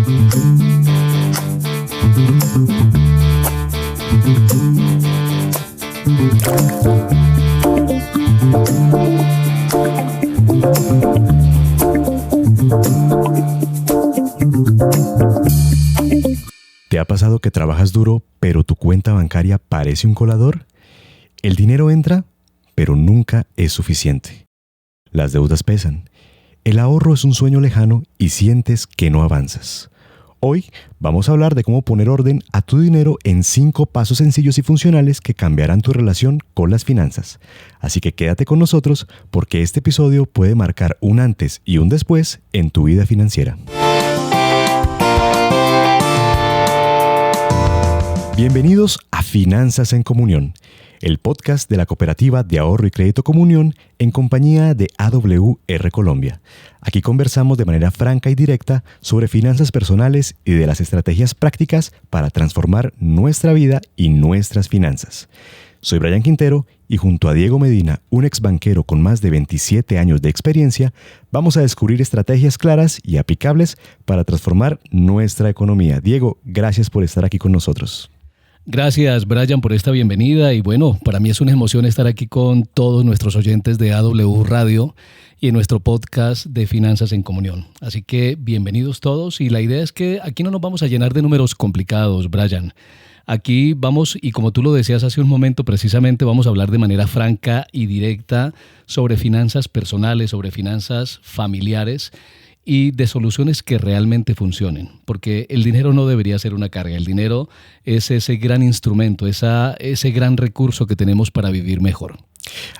¿Te ha pasado que trabajas duro, pero tu cuenta bancaria parece un colador? El dinero entra, pero nunca es suficiente. Las deudas pesan. El ahorro es un sueño lejano y sientes que no avanzas. Hoy vamos a hablar de cómo poner orden a tu dinero en 5 pasos sencillos y funcionales que cambiarán tu relación con las finanzas. Así que quédate con nosotros porque este episodio puede marcar un antes y un después en tu vida financiera. Bienvenidos a Finanzas en Comunión, el podcast de la Cooperativa de Ahorro y Crédito Comunión en compañía de AWR Colombia. Aquí conversamos de manera franca y directa sobre finanzas personales y de las estrategias prácticas para transformar nuestra vida y nuestras finanzas. Soy Brian Quintero y junto a Diego Medina, un ex banquero con más de 27 años de experiencia, vamos a descubrir estrategias claras y aplicables para transformar nuestra economía. Diego, gracias por estar aquí con nosotros. Gracias, Brian, por esta bienvenida y bueno, para mí es una emoción estar aquí con todos nuestros oyentes de AW Radio y en nuestro podcast de Finanzas en Comunión. Así que bienvenidos todos y la idea es que aquí no nos vamos a llenar de números complicados, Brian. Aquí vamos, y como tú lo decías hace un momento, precisamente vamos a hablar de manera franca y directa sobre finanzas personales, sobre finanzas familiares y de soluciones que realmente funcionen, porque el dinero no debería ser una carga. El dinero es ese gran instrumento, ese gran recurso que tenemos para vivir mejor.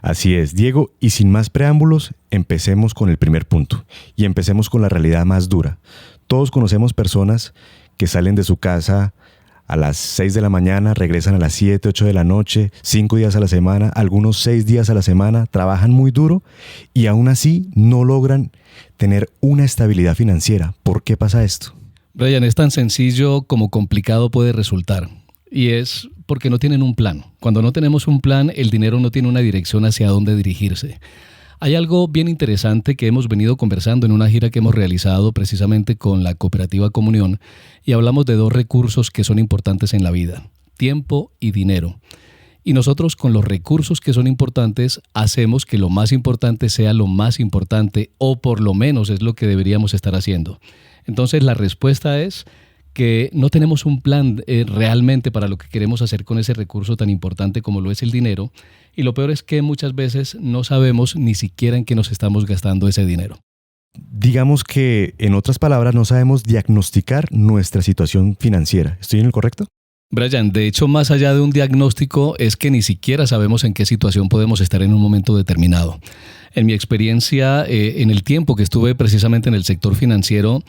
Así es, Diego, y sin más preámbulos, empecemos con el primer punto y empecemos con la realidad más dura. Todos conocemos personas que salen de su casa a las 6 de la mañana, regresan a las 7, 8 de la noche, 5 días a la semana, algunos 6 días a la semana, trabajan muy duro y aún así no logran tener una estabilidad financiera. ¿Por qué pasa esto? Brian, es tan sencillo como complicado puede resultar y es porque no tienen un plan. Cuando no tenemos un plan, el dinero no tiene una dirección hacia dónde dirigirse. Hay algo bien interesante que hemos venido conversando en una gira que hemos realizado precisamente con la Cooperativa Comunión y hablamos de 2 recursos que son importantes en la vida, tiempo y dinero. Y nosotros con los recursos que son importantes hacemos que lo más importante sea lo más importante o por lo menos es lo que deberíamos estar haciendo. Entonces la respuesta es que no tenemos un plan realmente para lo que queremos hacer con ese recurso tan importante como lo es el dinero. Y lo peor es que muchas veces no sabemos ni siquiera en qué nos estamos gastando ese dinero. Digamos que, en otras palabras, no sabemos diagnosticar nuestra situación financiera. ¿Estoy en el correcto? Brian, de hecho, más allá de un diagnóstico, es que ni siquiera sabemos en qué situación podemos estar en un momento determinado. En mi experiencia, en el tiempo que estuve precisamente en el sector financiero,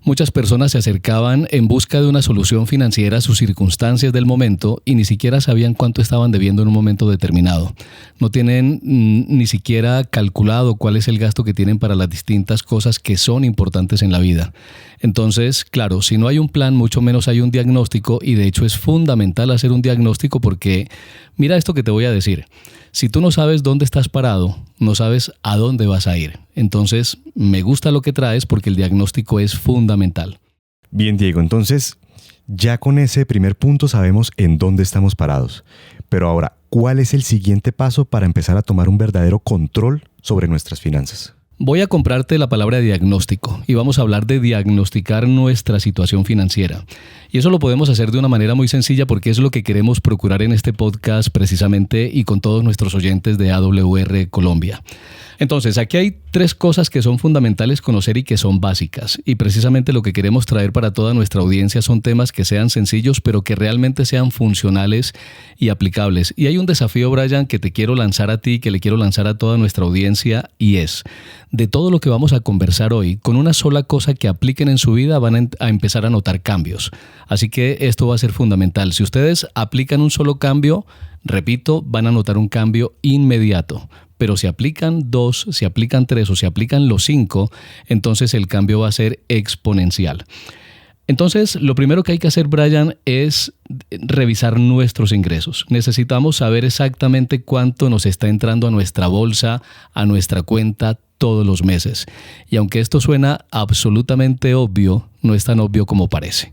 muchas personas se acercaban en busca de una solución financiera a sus circunstancias del momento y ni siquiera sabían cuánto estaban debiendo en un momento determinado. No tienen ni siquiera calculado cuál es el gasto que tienen para las distintas cosas que son importantes en la vida. Entonces, claro, si no hay un plan, mucho menos hay un diagnóstico y de hecho es fundamental hacer un diagnóstico porque mira esto que te voy a decir. Si tú no sabes dónde estás parado, no sabes a dónde vas a ir. Entonces, me gusta lo que traes porque el diagnóstico es fundamental. Bien, Diego, entonces ya con ese primer punto sabemos en dónde estamos parados. Pero ahora, ¿cuál es el siguiente paso para empezar a tomar un verdadero control sobre nuestras finanzas? Voy a comprarte la palabra diagnóstico y vamos a hablar de diagnosticar nuestra situación financiera. Y eso lo podemos hacer de una manera muy sencilla porque es lo que queremos procurar en este podcast precisamente y con todos nuestros oyentes de AWR Colombia. Entonces, aquí hay 3 cosas que son fundamentales conocer y que son básicas. Y precisamente lo que queremos traer para toda nuestra audiencia son temas que sean sencillos, pero que realmente sean funcionales y aplicables. Y hay un desafío, Brian, que te quiero lanzar a ti, que le quiero lanzar a toda nuestra audiencia, y es, de todo lo que vamos a conversar hoy, con una sola cosa que apliquen en su vida van a empezar a notar cambios. Así que esto va a ser fundamental. Si ustedes aplican un solo cambio, repito, van a notar un cambio inmediato. Pero si aplican 2, si aplican 3 o si aplican los 5, entonces el cambio va a ser exponencial. Entonces, lo primero que hay que hacer, Brian, es revisar nuestros ingresos. Necesitamos saber exactamente cuánto nos está entrando a nuestra bolsa, a nuestra cuenta todos los meses. Y aunque esto suena absolutamente obvio, no es tan obvio como parece.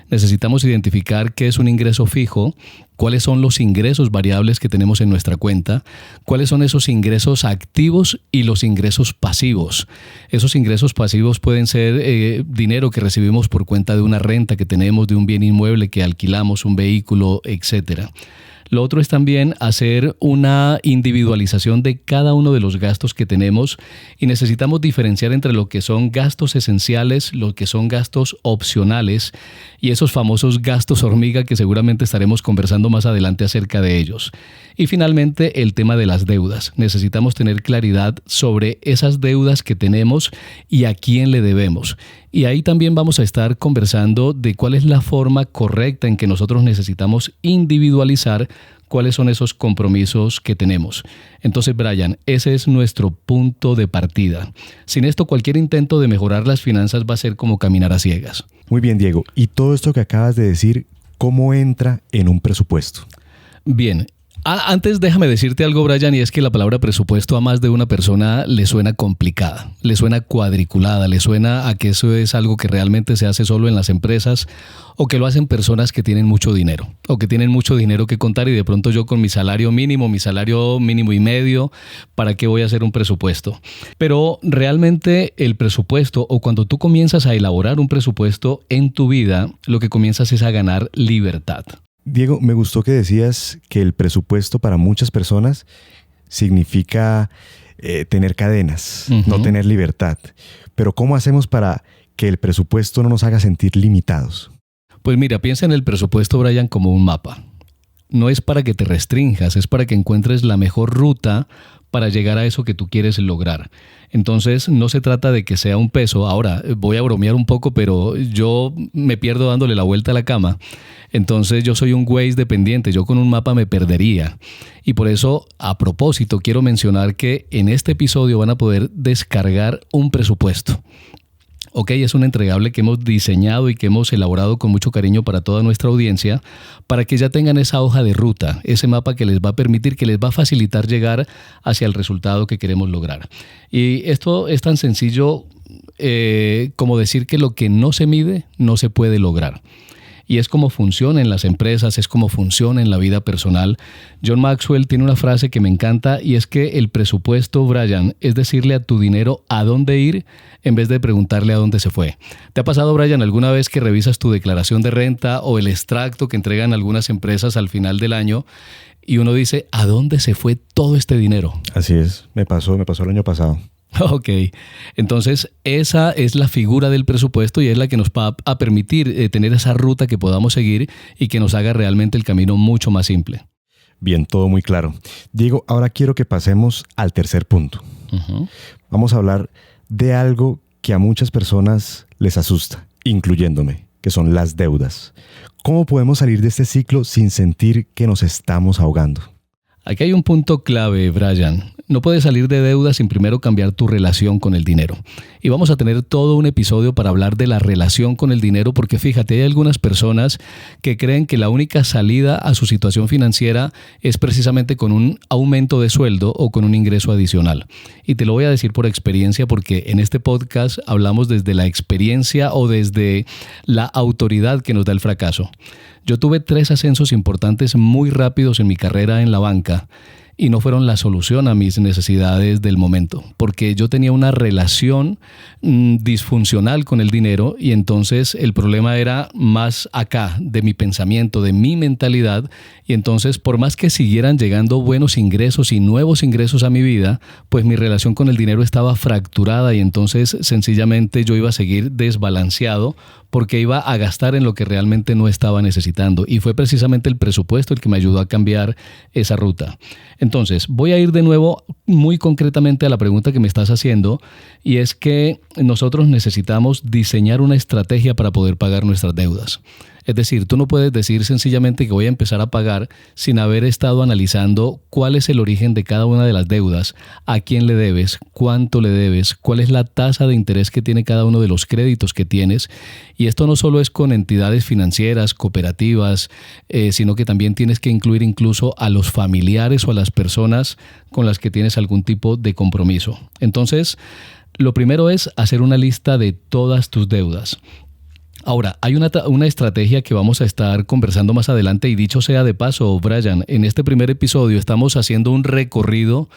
Necesitamos identificar qué es un ingreso fijo, cuáles son los ingresos variables que tenemos en nuestra cuenta, cuáles son esos ingresos activos y los ingresos pasivos. Esos ingresos pasivos pueden ser dinero que recibimos por cuenta de una renta que tenemos, de un bien inmueble que alquilamos, un vehículo, etc. Lo otro es también hacer una individualización de cada uno de los gastos que tenemos y necesitamos diferenciar entre lo que son gastos esenciales, lo que son gastos opcionales y esos famosos gastos hormiga que seguramente estaremos conversando más adelante acerca de ellos. Y finalmente el tema de las deudas. Necesitamos tener claridad sobre esas deudas que tenemos y a quién le debemos. Y ahí también vamos a estar conversando de cuál es la forma correcta en que nosotros necesitamos individualizar cuáles son esos compromisos que tenemos. Entonces, Brian, ese es nuestro punto de partida. Sin esto, cualquier intento de mejorar las finanzas va a ser como caminar a ciegas. Muy bien, Diego. Y todo esto que acabas de decir, ¿cómo entra en un presupuesto? Bien. Antes déjame decirte algo, Brian, y es que la palabra presupuesto a más de una persona le suena complicada, le suena cuadriculada, le suena a que eso es algo que realmente se hace solo en las empresas o que lo hacen personas que tienen mucho dinero o que tienen mucho dinero que contar y de pronto yo con mi salario mínimo y medio, ¿para qué voy a hacer un presupuesto? Pero realmente el presupuesto o cuando tú comienzas a elaborar un presupuesto en tu vida, lo que comienzas es a ganar libertad. Diego, me gustó que decías que el presupuesto para muchas personas significa tener cadenas, no tener libertad. Pero ¿cómo hacemos para que el presupuesto no nos haga sentir limitados? Pues mira, piensa en el presupuesto, Brian, como un mapa. No es para que te restrinjas, es para que encuentres la mejor ruta para llegar a eso que tú quieres lograr. Entonces, no se trata de que sea un peso. Ahora, voy a bromear un poco, pero yo me pierdo dándole la vuelta a la cama. Entonces, yo soy un Waze dependiente. Yo con un mapa me perdería. Y por eso, a propósito, quiero mencionar que en este episodio van a poder descargar un presupuesto. Ok, es un entregable que hemos diseñado y que hemos elaborado con mucho cariño para toda nuestra audiencia, para que ya tengan esa hoja de ruta, ese mapa que les va a permitir, que les va a facilitar llegar hacia el resultado que queremos lograr. Y esto es tan sencillo como decir que lo que no se mide no se puede lograr. Y es como funciona en las empresas, es como funciona en la vida personal. John Maxwell tiene una frase que me encanta y es que el presupuesto, Brian, es decirle a tu dinero a dónde ir en vez de preguntarle a dónde se fue. ¿Te ha pasado, Brian, alguna vez que revisas tu declaración de renta o el extracto que entregan algunas empresas al final del año y uno dice, ¿a dónde se fue todo este dinero? Así es, me pasó el año pasado. Ok, entonces esa es la figura del presupuesto y es la que nos va a permitir tener esa ruta que podamos seguir y que nos haga realmente el camino mucho más simple. Bien, todo muy claro. Diego, ahora quiero que pasemos al tercer punto. Vamos a hablar de algo que a muchas personas les asusta, incluyéndome, que son las deudas. ¿Cómo podemos salir de este ciclo sin sentir que nos estamos ahogando? Aquí hay un punto clave, Brian. No puedes salir de deudas sin primero cambiar tu relación con el dinero. Y vamos a tener todo un episodio para hablar de la relación con el dinero porque fíjate, hay algunas personas que creen que la única salida a su situación financiera es precisamente con un aumento de sueldo o con un ingreso adicional. Y te lo voy a decir por experiencia porque en este podcast hablamos desde la experiencia o desde la autoridad que nos da el fracaso. Yo tuve 3 ascensos importantes muy rápidos en mi carrera en la banca y no fueron la solución a mis necesidades del momento, porque yo tenía una relación disfuncional con el dinero y entonces el problema era más acá de mi pensamiento, de mi mentalidad y entonces por más que siguieran llegando buenos ingresos y nuevos ingresos a mi vida, pues mi relación con el dinero estaba fracturada y entonces sencillamente yo iba a seguir desbalanceado porque iba a gastar en lo que realmente no estaba necesitando y fue precisamente el presupuesto el que me ayudó a cambiar esa ruta. Entonces, voy a ir de nuevo muy concretamente a la pregunta que me estás haciendo y es que nosotros necesitamos diseñar una estrategia para poder pagar nuestras deudas. Es decir, tú no puedes decir sencillamente que voy a empezar a pagar sin haber estado analizando cuál es el origen de cada una de las deudas, a quién le debes, cuánto le debes, cuál es la tasa de interés que tiene cada uno de los créditos que tienes. Y esto no solo es con entidades financieras, cooperativas, sino que también tienes que incluir incluso a los familiares o a las personas con las que tienes algún tipo de compromiso. Entonces, lo primero es hacer una lista de todas tus deudas. Ahora, hay una estrategia que vamos a estar conversando más adelante y dicho sea de paso, Brian, en este primer episodio estamos haciendo un recorrido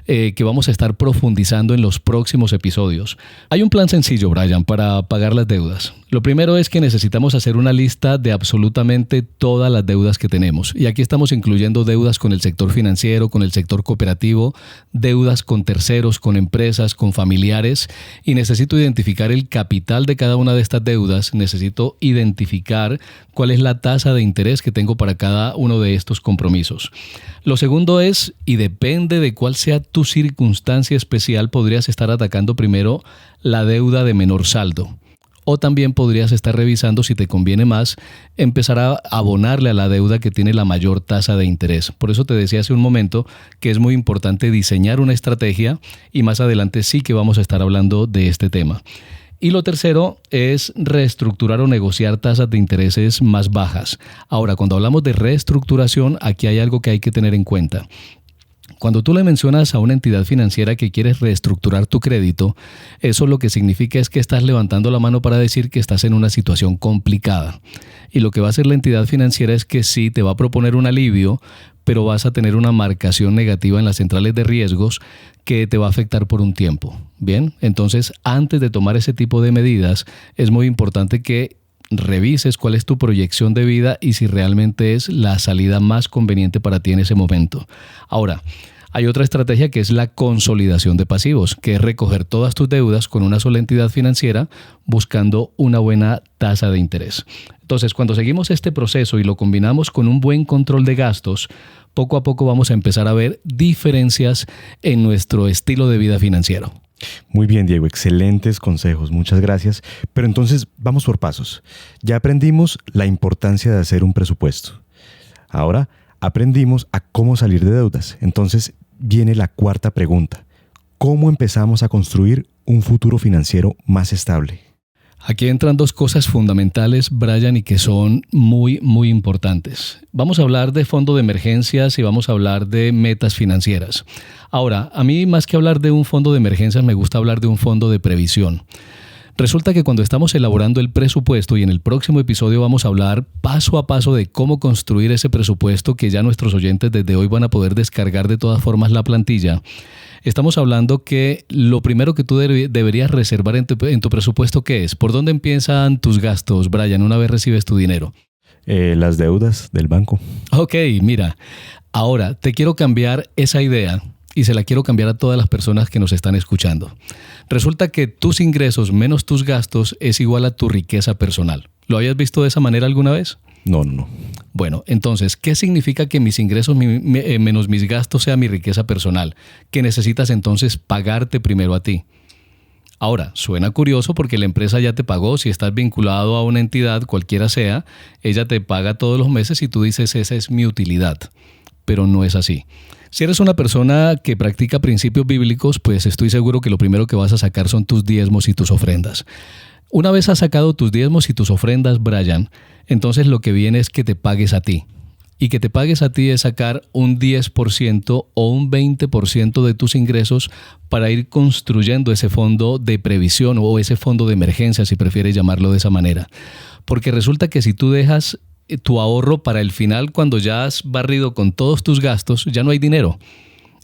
que vamos a estar profundizando en los próximos episodios. Hay un plan sencillo, Brian, para pagar las deudas. Lo primero es que necesitamos hacer una lista de absolutamente todas las deudas que tenemos. Y aquí estamos incluyendo deudas con el sector financiero, con el sector cooperativo, deudas con terceros, con empresas, con familiares. Y necesito identificar el capital de cada una de estas deudas. Necesito identificar cuál es la tasa de interés que tengo para cada uno de estos compromisos. Lo segundo es, y depende de cuál sea tu circunstancia especial, podrías estar atacando primero la deuda de menor saldo. O también podrías estar revisando, si te conviene más, empezar a abonarle a la deuda que tiene la mayor tasa de interés. Por eso te decía hace un momento que es muy importante diseñar una estrategia y más adelante sí que vamos a estar hablando de este tema. Y lo tercero es reestructurar o negociar tasas de intereses más bajas. Ahora, cuando hablamos de reestructuración, aquí hay algo que hay que tener en cuenta. Cuando tú le mencionas a una entidad financiera que quieres reestructurar tu crédito, eso lo que significa es que estás levantando la mano para decir que estás en una situación complicada. Y lo que va a hacer la entidad financiera es que sí, te va a proponer un alivio, pero vas a tener una marcación negativa en las centrales de riesgos que te va a afectar por un tiempo. Bien, entonces antes de tomar ese tipo de medidas, es muy importante que revises cuál es tu proyección de vida y si realmente es la salida más conveniente para ti en ese momento. Ahora, hay otra estrategia que es la consolidación de pasivos, que es recoger todas tus deudas con una sola entidad financiera buscando una buena tasa de interés. Entonces, cuando seguimos este proceso y lo combinamos con un buen control de gastos, poco a poco vamos a empezar a ver diferencias en nuestro estilo de vida financiero. Muy bien, Diego, excelentes consejos, muchas gracias. Pero entonces vamos por pasos. Ya aprendimos la importancia de hacer un presupuesto. Ahora aprendimos a cómo salir de deudas. Entonces viene la cuarta pregunta. ¿Cómo empezamos a construir un futuro financiero más estable? Aquí entran dos cosas fundamentales, Brian, y que son muy, muy importantes. Vamos a hablar de fondo de emergencias y vamos a hablar de metas financieras. Ahora, a mí más que hablar de un fondo de emergencias, me gusta hablar de un fondo de previsión. Resulta que cuando estamos elaborando el presupuesto, y en el próximo episodio vamos a hablar paso a paso de cómo construir ese presupuesto que ya nuestros oyentes desde hoy van a poder descargar de todas formas la plantilla. Estamos hablando que lo primero que tú deberías reservar en tu presupuesto, ¿qué es? ¿Por dónde empiezan tus gastos, Brian, una vez recibes tu dinero? Las deudas del banco. Ok, mira, ahora te quiero cambiar esa idea y se la quiero cambiar a todas las personas que nos están escuchando. Resulta que tus ingresos menos tus gastos es igual a tu riqueza personal. ¿Lo habías visto de esa manera alguna vez? No. Bueno, entonces, ¿qué significa que mis ingresos menos mis gastos sea mi riqueza personal? Que necesitas entonces pagarte primero a ti. Ahora, suena curioso porque la empresa ya te pagó, si estás vinculado a una entidad, cualquiera sea, ella te paga todos los meses y tú dices, esa es mi utilidad. Pero no es así. Si eres una persona que practica principios bíblicos, pues estoy seguro que lo primero que vas a sacar son tus diezmos y tus ofrendas. Una vez has sacado tus diezmos y tus ofrendas, Brian, entonces lo que viene es que te pagues a ti. Y que te pagues a ti es sacar un 10% o un 20% de tus ingresos para ir construyendo ese fondo de previsión o ese fondo de emergencia, si prefieres llamarlo de esa manera. Porque resulta que si tú dejas tu ahorro para el final, cuando ya has barrido con todos tus gastos, ya no hay dinero.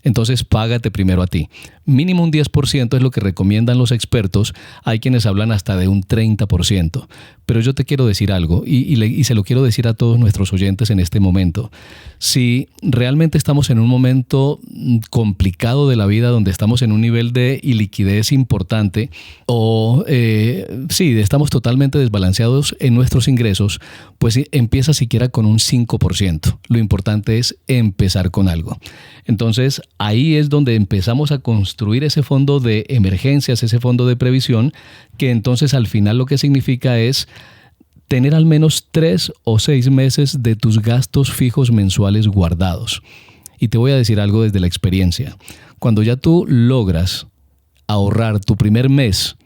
Entonces págate primero a ti. Mínimo un 10% es lo que recomiendan los expertos. Hay quienes hablan hasta de un 30%. Pero yo te quiero decir algo y se lo quiero decir a todos nuestros oyentes en este momento. Si realmente estamos en un momento complicado de la vida donde estamos en un nivel de iliquidez importante o estamos totalmente desbalanceados en nuestros ingresos, pues empieza siquiera con un 5%. Lo importante es empezar con algo. Entonces ahí es donde empezamos a construir ese fondo de emergencias, ese fondo de previsión, que entonces al final lo que significa es tener al menos 3 o 6 meses de tus gastos fijos mensuales guardados. Y te voy a decir algo desde la experiencia. Cuando ya tú logras ahorrar tu primer mes,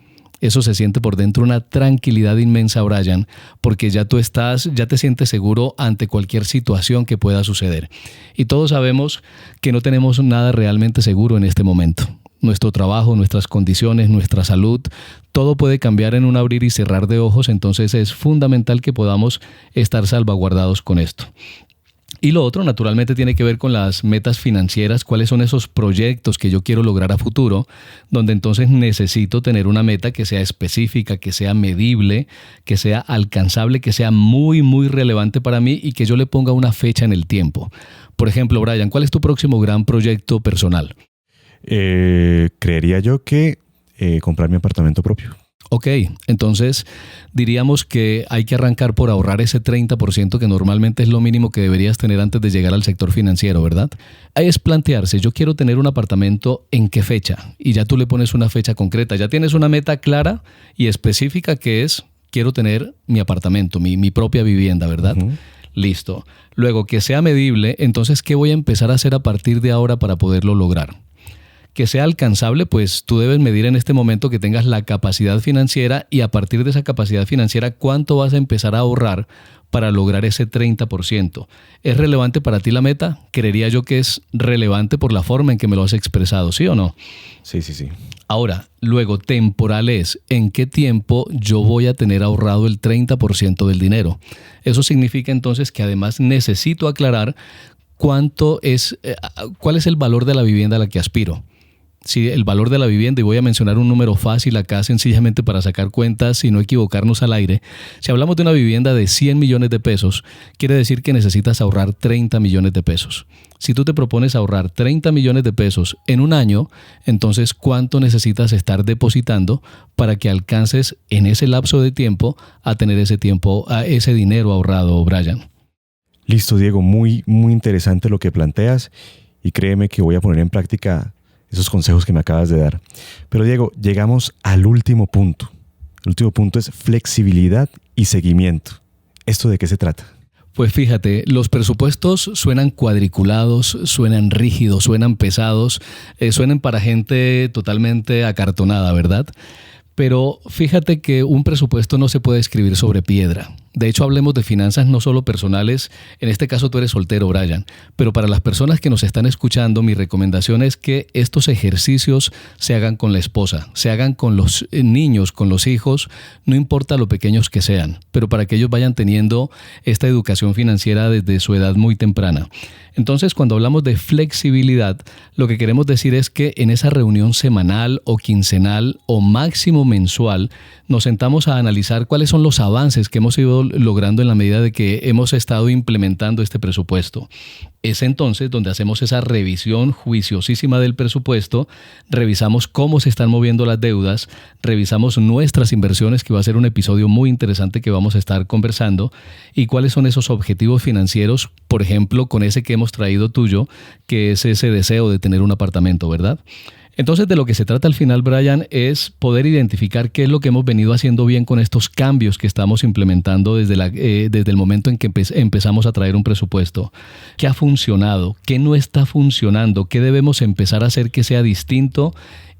eso se siente por dentro una tranquilidad inmensa, Brian, porque ya te sientes seguro ante cualquier situación que pueda suceder. Y todos sabemos que no tenemos nada realmente seguro en este momento. Nuestro trabajo, nuestras condiciones, nuestra salud, todo puede cambiar en un abrir y cerrar de ojos, entonces es fundamental que podamos estar salvaguardados con esto. Y lo otro, naturalmente, tiene que ver con las metas financieras, cuáles son esos proyectos que yo quiero lograr a futuro, donde entonces necesito tener una meta que sea específica, que sea medible, que sea alcanzable, que sea muy, muy relevante para mí y que yo le ponga una fecha en el tiempo. Por ejemplo, Brian, ¿cuál es tu próximo gran proyecto personal? Creería yo que comprar mi apartamento propio. Ok, entonces diríamos que hay que arrancar por ahorrar ese 30% que normalmente es lo mínimo que deberías tener antes de llegar al sector financiero, ¿verdad? Ahí es plantearse, yo quiero tener un apartamento, ¿en qué fecha? Y ya tú le pones una fecha concreta, ya tienes una meta clara y específica que es, quiero tener mi apartamento, mi propia vivienda, ¿verdad? Uh-huh. Listo. Luego, que sea medible, entonces, ¿qué voy a empezar a hacer a partir de ahora para poderlo lograr? Que sea alcanzable, pues tú debes medir en este momento que tengas la capacidad financiera y a partir de esa capacidad financiera, ¿cuánto vas a empezar a ahorrar para lograr ese 30%? ¿Es relevante para ti la meta? Creería yo que es relevante por la forma en que me lo has expresado, ¿sí o no? Sí. Ahora, luego, temporal es, ¿en qué tiempo yo voy a tener ahorrado el 30% del dinero? Eso significa entonces que además necesito aclarar cuál es el valor de la vivienda a la que aspiro. Sí, el valor de la vivienda, y voy a mencionar un número fácil acá sencillamente para sacar cuentas y no equivocarnos al aire. Si hablamos de una vivienda de 100 millones de pesos, quiere decir que necesitas ahorrar 30 millones de pesos. Si tú te propones ahorrar 30 millones de pesos en un año, entonces ¿cuánto necesitas estar depositando para que alcances en ese lapso de tiempo a tener ese dinero ahorrado, Brian? Listo, Diego, muy, muy interesante lo que planteas y créeme que voy a poner en práctica esos consejos que me acabas de dar. Pero Diego, llegamos al último punto. El último punto es flexibilidad y seguimiento. ¿Esto de qué se trata? Pues fíjate, los presupuestos suenan cuadriculados, suenan rígidos, suenan pesados, suenan para gente totalmente acartonada, ¿verdad? Pero fíjate que un presupuesto no se puede escribir sobre piedra. De hecho, hablemos de finanzas no solo personales. En este caso tú eres soltero, Brian. Pero para las personas que nos están escuchando, mi recomendación es que estos ejercicios se hagan con la esposa, se hagan con los niños, con los hijos, no importa lo pequeños que sean, pero para que ellos vayan teniendo esta educación financiera desde su edad muy temprana. Entonces, cuando hablamos de flexibilidad, lo que queremos decir es que en esa reunión semanal o quincenal o máximo mensual, nos sentamos a analizar cuáles son los avances que hemos ido logrando en la medida de que hemos estado implementando este presupuesto. Es entonces donde hacemos esa revisión juiciosísima del presupuesto, revisamos cómo se están moviendo las deudas, revisamos nuestras inversiones, que va a ser un episodio muy interesante que vamos a estar conversando, y cuáles son esos objetivos financieros, por ejemplo, con ese que hemos traído tuyo, que es ese deseo de tener un apartamento, ¿verdad? Entonces, de lo que se trata al final, Brian, es poder identificar qué es lo que hemos venido haciendo bien con estos cambios que estamos implementando desde el momento en que empezamos a traer un presupuesto. ¿Qué ha funcionado? ¿Qué no está funcionando? ¿Qué debemos empezar a hacer que sea distinto?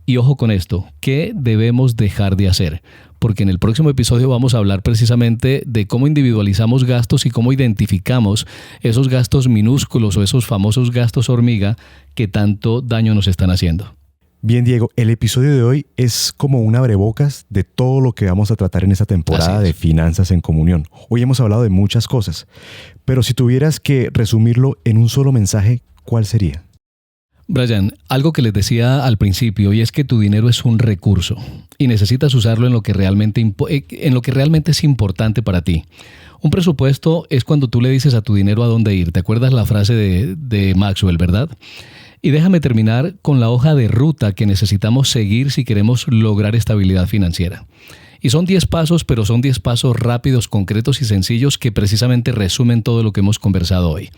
Y ojo con esto, ¿qué debemos dejar de hacer? Porque en el próximo episodio vamos a hablar precisamente de cómo individualizamos gastos y cómo identificamos esos gastos minúsculos o esos famosos gastos hormiga que tanto daño nos están haciendo. Bien, Diego, el episodio de hoy es como un abrebocas de todo lo que vamos a tratar en esta temporada de Finanzas en Comunión. Hoy hemos hablado de muchas cosas, pero si tuvieras que resumirlo en un solo mensaje, ¿cuál sería? Brian, algo que les decía al principio, y es que tu dinero es un recurso y necesitas usarlo en lo que realmente es importante para ti. Un presupuesto es cuando tú le dices a tu dinero a dónde ir. ¿Te acuerdas la frase de Maxwell, verdad? Y déjame terminar con la hoja de ruta que necesitamos seguir si queremos lograr estabilidad financiera. Y son 10 pasos, pero son 10 pasos rápidos, concretos y sencillos que precisamente resumen todo lo que hemos conversado hoy.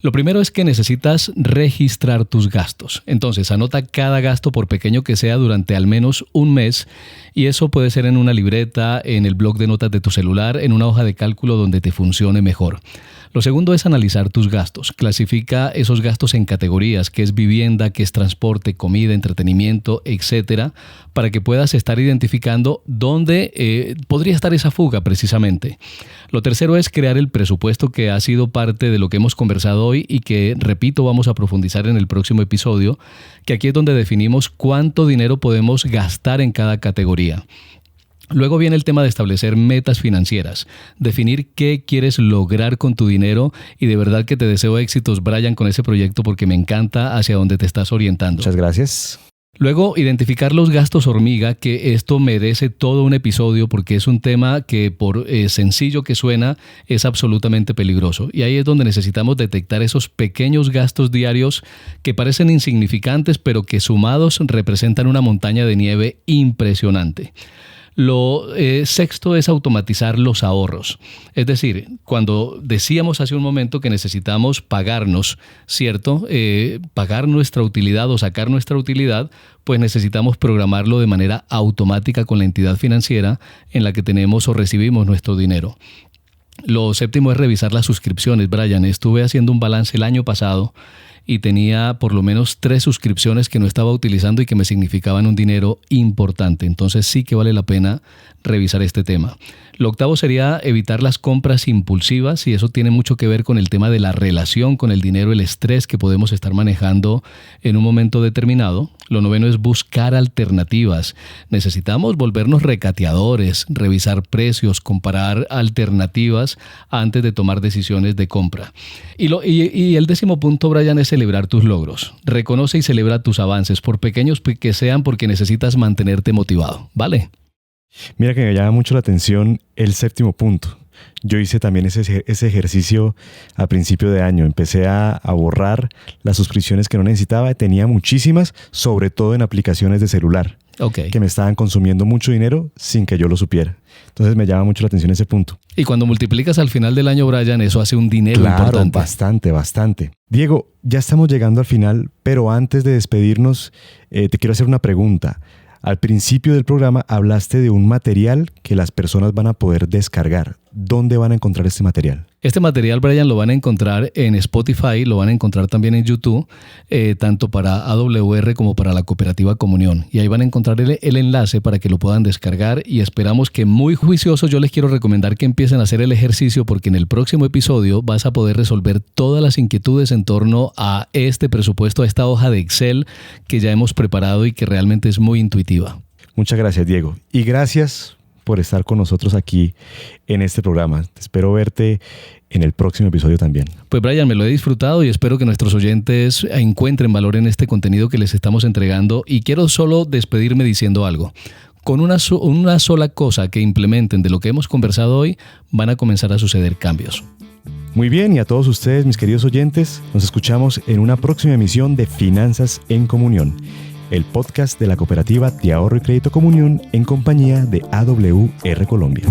Lo primero es que necesitas registrar tus gastos. Entonces, anota cada gasto, por pequeño que sea, durante al menos un mes, y eso puede ser en una libreta, en el bloc de notas de tu celular, en una hoja de cálculo donde te funcione mejor. Lo segundo es analizar tus gastos. Clasifica esos gastos en categorías, que es vivienda, que es transporte, comida, entretenimiento, etcétera, para que puedas estar identificando dónde podría estar esa fuga precisamente. Lo tercero es crear el presupuesto, que ha sido parte de lo que hemos conversado hoy y que, repito, vamos a profundizar en el próximo episodio, que aquí es donde definimos cuánto dinero podemos gastar en cada categoría. Luego viene el tema de establecer metas financieras, definir qué quieres lograr con tu dinero, y de verdad que te deseo éxitos, Brian, con ese proyecto, porque me encanta hacia dónde te estás orientando. Muchas gracias. Luego, identificar los gastos hormiga, que esto merece todo un episodio porque es un tema que, por sencillo que suena, es absolutamente peligroso. Y ahí es donde necesitamos detectar esos pequeños gastos diarios que parecen insignificantes, pero que sumados representan una montaña de nieve impresionante. Lo sexto es automatizar los ahorros. Es decir, cuando decíamos hace un momento que necesitamos pagarnos, ¿cierto? Pagar nuestra utilidad o sacar nuestra utilidad, pues necesitamos programarlo de manera automática con la entidad financiera en la que tenemos o recibimos nuestro dinero. Lo séptimo es revisar las suscripciones. Brian, estuve haciendo un balance el año pasado y tenía por lo menos 3 suscripciones que no estaba utilizando y que me significaban un dinero importante. Entonces sí que vale la pena revisar este tema. Lo octavo sería evitar las compras impulsivas, y eso tiene mucho que ver con el tema de la relación con el dinero, el estrés que podemos estar manejando en un momento determinado. Lo noveno es buscar alternativas. Necesitamos volvernos recateadores, revisar precios, comparar alternativas antes de tomar decisiones de compra. Y el 10º punto, Brian, es celebrar tus logros. Reconoce y celebra tus avances, por pequeños que sean, porque necesitas mantenerte motivado, ¿vale? Mira que me llama mucho la atención el 7º punto. Yo hice también ese ejercicio a principio de año. Empecé a borrar las suscripciones que no necesitaba. Tenía muchísimas, sobre todo en aplicaciones de celular, que me estaban consumiendo mucho dinero sin que yo lo supiera. Entonces me llama mucho la atención ese punto. Y cuando multiplicas al final del año, Brian, eso hace un dinero importante. Bastante. Diego, ya estamos llegando al final, pero antes de despedirnos, te quiero hacer una pregunta. Al principio del programa hablaste de un material que las personas van a poder descargar. ¿Dónde van a encontrar este material? Este material, Brian, lo van a encontrar en Spotify, lo van a encontrar también en YouTube, tanto para AWR como para la Cooperativa Comunión. Y ahí van a encontrar el enlace para que lo puedan descargar, y esperamos que, muy juiciosos, yo les quiero recomendar que empiecen a hacer el ejercicio, porque en el próximo episodio vas a poder resolver todas las inquietudes en torno a este presupuesto, a esta hoja de Excel que ya hemos preparado y que realmente es muy intuitiva. Muchas gracias, Diego. Y gracias por estar con nosotros aquí en este programa. Espero verte en el próximo episodio también. Pues Brian, me lo he disfrutado y espero que nuestros oyentes encuentren valor en este contenido que les estamos entregando, y quiero solo despedirme diciendo algo. Con una sola cosa que implementen de lo que hemos conversado hoy, van a comenzar a suceder cambios. Muy bien, y a todos ustedes, mis queridos oyentes, nos escuchamos en una próxima emisión de Finanzas en Comunión, el podcast de la Cooperativa de Ahorro y Crédito Comunión en compañía de AWR Colombia.